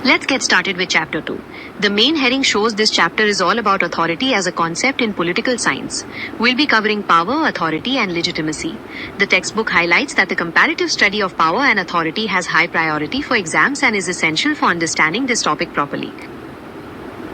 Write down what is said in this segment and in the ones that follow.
Let's get started with chapter 2. The main heading shows this chapter is all about authority as a concept in political science. We'll be covering power, authority and legitimacy. The textbook highlights that the comparative study of power and authority has high priority for exams and is essential for understanding this topic properly.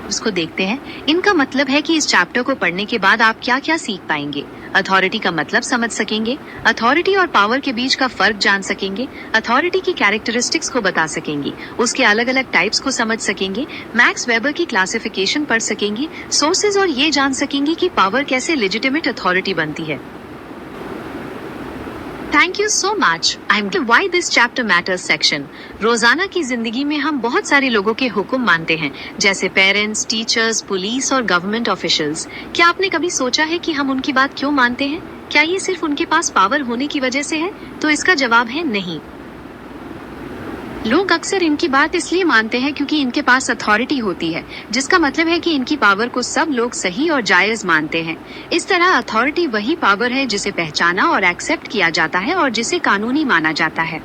इसको देखते हैं। इनका मतलब है कि इस chapter को पढ़ने के बाद आप क्या क्या सीख पाएंगे। अथॉरिटी का मतलब समझ सकेंगे, अथॉरिटी और पावर के बीच का फर्क जान सकेंगे, अथॉरिटी की कैरेक्टरिस्टिक्स को बता सकेंगे, उसके अलग अलग टाइप्स को समझ सकेंगे, मैक्स वेबर की क्लासिफिकेशन पढ़ सकेंगे, सोर्सेज और ये जान सकेंगे कि पावर कैसे लेजिटिमेट अथॉरिटी बनती है। Thank you so much. I am why this chapter matters section. रोजाना की जिंदगी में हम बहुत सारे लोगों के हुक्म मानते हैं, जैसे पेरेंट्स, टीचर्स, पुलिस और गवर्नमेंट ऑफिशियल्स। क्या आपने कभी सोचा है कि हम उनकी बात क्यों मानते हैं? क्या ये सिर्फ उनके पास पावर होने की वजह से है? तो इसका जवाब है नहीं। लोग अक्सर इनकी बात इसलिए मानते हैं क्योंकि इनके पास अथॉरिटी होती है, जिसका मतलब है कि इनकी पावर को सब लोग सही और जायज मानते हैं। इस तरह अथॉरिटी वही पावर है जिसे पहचाना और एक्सेप्ट किया जाता है और जिसे कानूनी माना जाता है।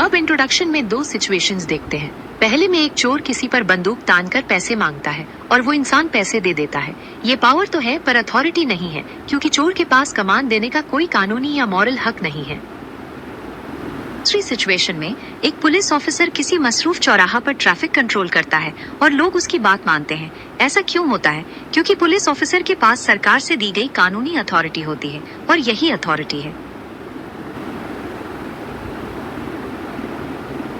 अब इंट्रोडक्शन में दो सिचुएशंस देखते हैं। पहले में एक चोर किसी पर बंदूक तानकर पैसे मांगता है और वो इंसान पैसे दे देता है। ये पावर तो है पर अथॉरिटी नहीं है, क्योंकि चोर के पास कमान देने का कोई कानूनी या मॉरल हक नहीं है। दूसरी सिचुएशन में एक पुलिस ऑफिसर किसी मसरूफ चौराहा पर ट्रैफिक कंट्रोल करता है और लोग उसकी बात मानते हैं। ऐसा क्यों होता है? क्योंकि पुलिस ऑफिसर के पास सरकार से दी गई कानूनी अथॉरिटी होती है और यही अथॉरिटी है।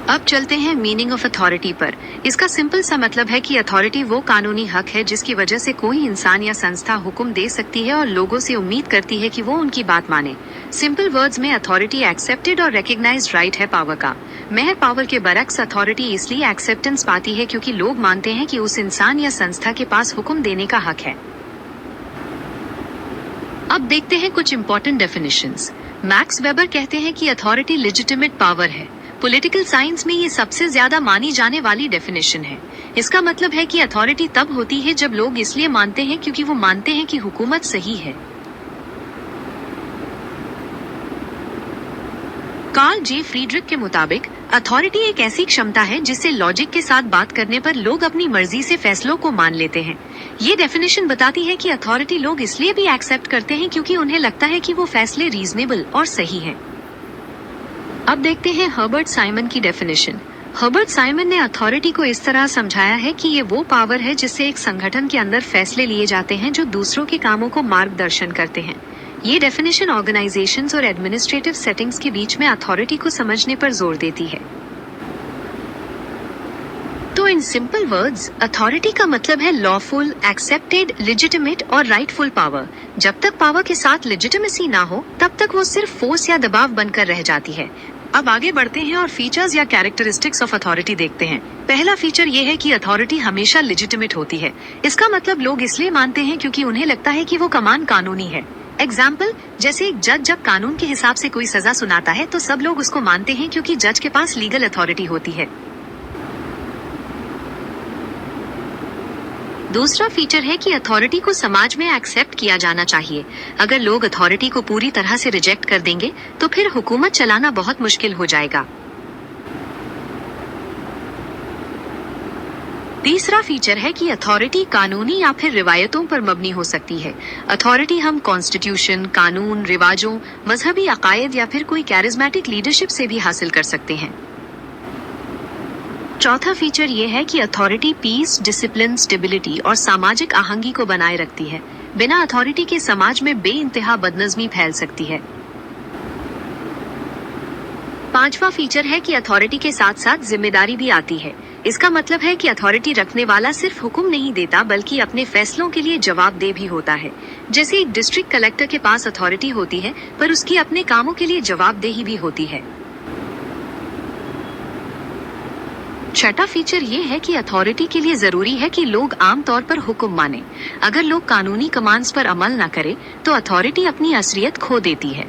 अब चलते हैं मीनिंग ऑफ अथॉरिटी पर। इसका सिंपल सा मतलब है कि अथॉरिटी वो कानूनी हक है जिसकी वजह से कोई इंसान या संस्था हुक्म दे सकती है और लोगों से उम्मीद करती है कि वो उनकी बात माने। सिंपल वर्ड्स में अथॉरिटी एक्सेप्टेड और रिकॉग्नाइज्ड राइट है पावर का। महर पावर के बरक्स अथॉरिटी इसलिए एक्सेप्टेंस पाती है क्योंकि लोग मानते हैं कि उस इंसान या संस्था के पास हुक्म देने का हक है। अब देखते हैं कुछ इंपॉर्टेंट डेफिनेशंस। मैक्स वेबर कहते हैं कि अथॉरिटी लेजिटिमेट पावर है। पॉलिटिकल साइंस में ये सबसे ज्यादा मानी जाने वाली डेफिनेशन है। इसका मतलब है कि अथॉरिटी तब होती है जब लोग इसलिए मानते हैं क्योंकि वो मानते हैं कि हुकूमत सही है। कार्ल जे फ्रीडरिक के मुताबिक अथॉरिटी एक ऐसी क्षमता है जिससे लॉजिक के साथ बात करने पर लोग अपनी मर्जी से फैसलों को मान लेते हैं। ये डेफिनेशन बताती है कि अथॉरिटी लोग इसलिए भी एक्सेप्ट करते हैं क्योंकि उन्हें लगता है कि वो फैसले रीजनेबल और सही हैं। अब देखते हैं हर्बर्ट साइमन की डेफिनेशन। हर्बर्ट साइमन ने अथॉरिटी को इस तरह समझाया है कि ये वो पावर है जिससे एक संगठन के अंदर फैसले लिए जाते हैं जो दूसरों के कामों को मार्गदर्शन करते हैं। ये डेफिनेशन ऑर्गेनाइजेशंस और एडमिनिस्ट्रेटिव सेटिंग्स के बीच में अथॉरिटी को समझने पर जोर देती है। तो इन सिंपल वर्ड्स, अथॉरिटी का मतलब है लॉफुल, एक्सेप्टेड, लेजिटिमेट और राइटफुल पावर। जब तक पावर के साथ लेजिटिमेसी ना हो तब तक वो सिर्फ फोर्स या दबाव बनकर रह जाती है। अब आगे बढ़ते हैं और फीचर्स या कैरेक्टरिस्टिक्स ऑफ अथॉरिटी देखते हैं। पहला फीचर ये है कि अथॉरिटी हमेशा लेजिटिमेट होती है। इसका मतलब लोग इसलिए मानते हैं क्योंकि उन्हें लगता है कि वो कमान कानूनी है। एग्जाम्पल, जैसे एक जज जब कानून के हिसाब से कोई सजा सुनाता है तो सब लोग उसको मानते हैं क्योंकि जज के पास लीगल अथॉरिटी होती है। दूसरा फीचर है कि अथॉरिटी को समाज में एक्सेप्ट किया जाना चाहिए। अगर लोग अथॉरिटी को पूरी तरह से रिजेक्ट कर देंगे तो फिर हुकूमत चलाना बहुत मुश्किल हो जाएगा। तीसरा फीचर है कि अथॉरिटी कानूनी या फिर रिवायतों पर मबनी हो सकती है। अथॉरिटी हम कॉन्स्टिट्यूशन, कानून, रिवाजों, मजहबी अकायद या फिर कोई कैरिज्मेटिक लीडरशिप से भी हासिल कर सकते हैं। चौथा फीचर ये है कि अथॉरिटी पीस, डिसिप्लिन, स्टेबिलिटी और सामाजिक आहंगी को बनाए रखती है। बिना अथॉरिटी के समाज में बेइंतहा बदनज़मी फैल सकती है। पांचवा फीचर है कि अथॉरिटी के साथ साथ जिम्मेदारी भी आती है। इसका मतलब है कि अथॉरिटी रखने वाला सिर्फ हुक्म नहीं देता बल्कि अपने फैसलों के लिए जवाबदेह भी होता है। जैसे एक डिस्ट्रिक्ट कलेक्टर के पास अथॉरिटी होती है पर उसकी अपने कामों के लिए जवाबदेही भी होती है। छठा फीचर ये है कि अथॉरिटी के लिए जरूरी है कि लोग आमतौर पर हुक्म माने। अगर लोग कानूनी कमांड्स पर अमल न करें तो अथॉरिटी अपनी असलियत खो देती है।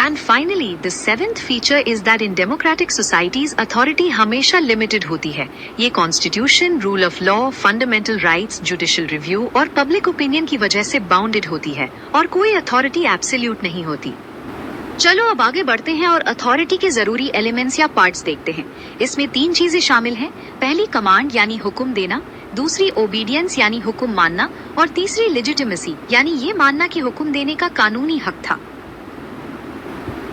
And finally the seventh feature is that in democratic societies authority हमेशा लिमिटेड होती है। ये constitution, rule of law, fundamental rights, judicial review और पब्लिक ओपिनियन की वजह से बाउंडेड होती है और कोई अथॉरिटी एब्सोल्यूट नहीं होती। चलो अब आगे बढ़ते हैं और अथॉरिटी के जरूरी एलिमेंट्स या पार्ट्स देखते हैं। इसमें 3 चीजें शामिल हैं। पहली कमांड यानी हुक्म देना, दूसरी ओबीडियंस यानी हुक्म मानना और तीसरी लेजिटिमेसी यानी ये मानना कि हुक्म देने का कानूनी हक था।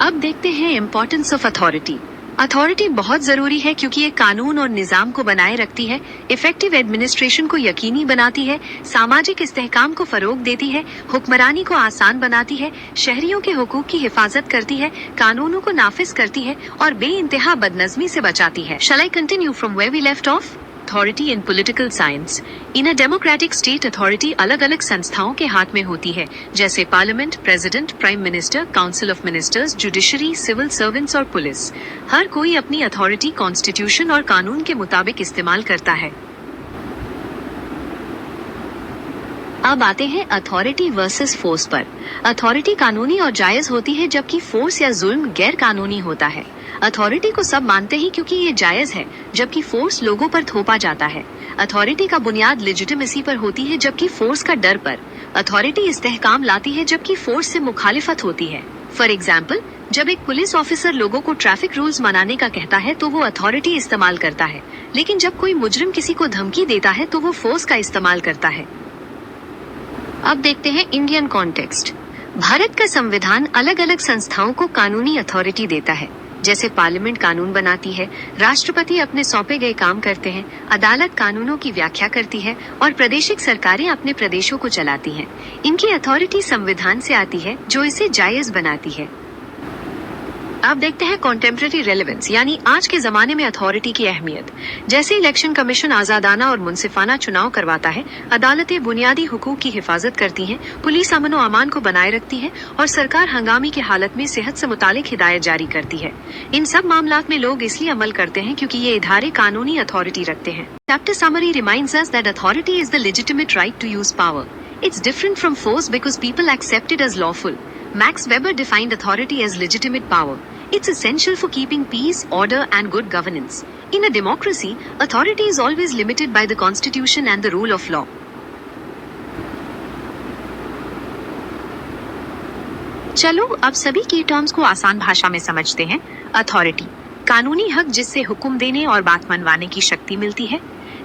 अब देखते हैं इम्पोर्टेंस ऑफ अथॉरिटी। अथॉरिटी बहुत जरूरी है क्योंकि ये कानून और निजाम को बनाए रखती है, इफेक्टिव एडमिनिस्ट्रेशन को यकीनी बनाती है, सामाजिक इस्तेहकाम को फरोग देती है, हुक्मरानी को आसान बनाती है, शहरियों के हुकूक की हिफाजत करती है, कानूनों को नाफिज करती है और बेइंतहा बदनज़मी से बचाती है। Shall I continue from where we left off? Authority in political science. In a democratic state, authority अलग अलग संस्थाओं के हाथ में होती है, जैसे parliament, president, prime minister, council of ministers, judiciary, civil servants और पुलिस। हर कोई अपनी अथॉरिटी कॉन्स्टिट्यूशन और कानून के मुताबिक इस्तेमाल करता है। अब आते हैं अथॉरिटी वर्सेस फोर्स पर। अथॉरिटी कानूनी और जायज होती है जबकि फोर्स या जुल्म गैर कानूनी होता है। अथॉरिटी को सब मानते हैं क्योंकि ये जायज है, जबकि फोर्स लोगों पर थोपा जाता है। अथॉरिटी का बुनियाद लेजिटिमेसी पर होती है जबकि फोर्स का डर पर। अथॉरिटी इस्तेहकाम लाती है जबकि फोर्स से मुखालिफत होती है। फॉर एग्जाम्पल, जब एक पुलिस ऑफिसर लोगों को ट्रैफिक रूल्स मनाने का कहता है तो वो अथॉरिटी इस्तेमाल करता है, लेकिन जब कोई मुजरिम किसी को धमकी देता है तो वो फोर्स का इस्तेमाल करता है। अब देखते हैं इंडियन कॉन्टेक्स्ट। भारत का संविधान अलग अलग संस्थाओं को कानूनी अथॉरिटी देता है, जैसे पार्लियामेंट कानून बनाती है, राष्ट्रपति अपने सौंपे गए काम करते हैं, अदालत कानूनों की व्याख्या करती है और प्रादेशिक सरकारें अपने प्रदेशों को चलाती हैं। इनकी अथॉरिटी संविधान से आती है जो इसे जायज बनाती है। अब देखते हैं कॉन्टेम्परेरी रेलेवेंस यानी आज के जमाने में अथॉरिटी की अहमियत। जैसे इलेक्शन कमीशन आजादाना और मुनसिफाना चुनाव करवाता है, अदालतें बुनियादी हुकूक की हिफाजत करती हैं, पुलिस अमन व अमान को बनाए रखती है और सरकार हंगामी की हालत में सेहत से मुतालिक हिदायत जारी करती है। इन सब मामलात में लोग इसलिए अमल करते हैं क्योंकि ये इदारे कानूनी अथॉरिटी रखते हैं। Chapter summary reminds us that authority is the legitimate right to use power. It's different from force because people accept it as lawful. Max Weber defined authority as legitimate power. It's essential for keeping peace, order and good governance. In a democracy, authority is always limited by the constitution and the rule of law. चलो अब सभी की terms को आसान भाषा में समझते हैं। अथॉरिटी, कानूनी हक जिससे हुक्म देने और बात मनवाने की शक्ति मिलती है।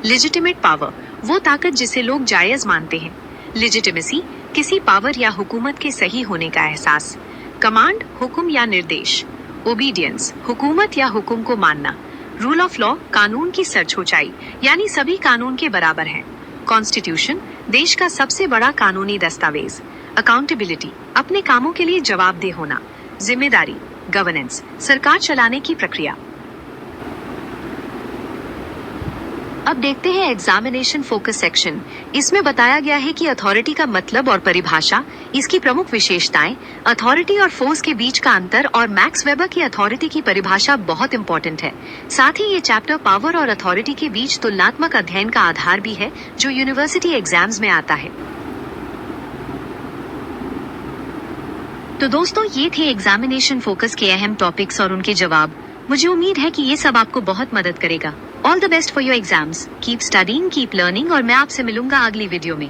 लेजिटिमेट पावर, वो ताकत जिसे लोग जायज मानते हैं। लेजिटिमेसी, किसी पावर या हुकूमत के सही होने का एहसास। कमांड, हुक्म या निर्देश। ओबीडियंस, हुकूमत या हुक्म को मानना। रूल ऑफ लॉ, कानून की सच ऊंचाई यानी सभी कानून के बराबर हैं। कॉन्स्टिट्यूशन, देश का सबसे बड़ा कानूनी दस्तावेज। अकाउंटेबिलिटी, अपने कामों के लिए जवाबदेह होना। जिम्मेदारी, गवर्नेंस, सरकार चलाने की प्रक्रिया। अब देखते हैं एग्जामिनेशन फोकस सेक्शन। इसमें बताया गया है कि अथॉरिटी का मतलब और परिभाषा, इसकी प्रमुख विशेषताएं, अथॉरिटी और फोर्स के बीच का अंतर और मैक्स वेबर की अथॉरिटी की परिभाषा बहुत इंपॉर्टेंट है। साथ ही ये चैप्टर पावर और अथॉरिटी के बीच तुलनात्मक अध्ययन का आधार भी है जो यूनिवर्सिटी एग्जाम्स में आता है। तो दोस्तों, ये थे एग्जामिनेशन फोकस के अहम टॉपिक्स और उनके जवाब। मुझे उम्मीद है कि ये सब आपको बहुत मदद करेगा। All the best for your exams. Keep studying, keep learning और मैं आपसे मिलूंगा अगली वीडियो में।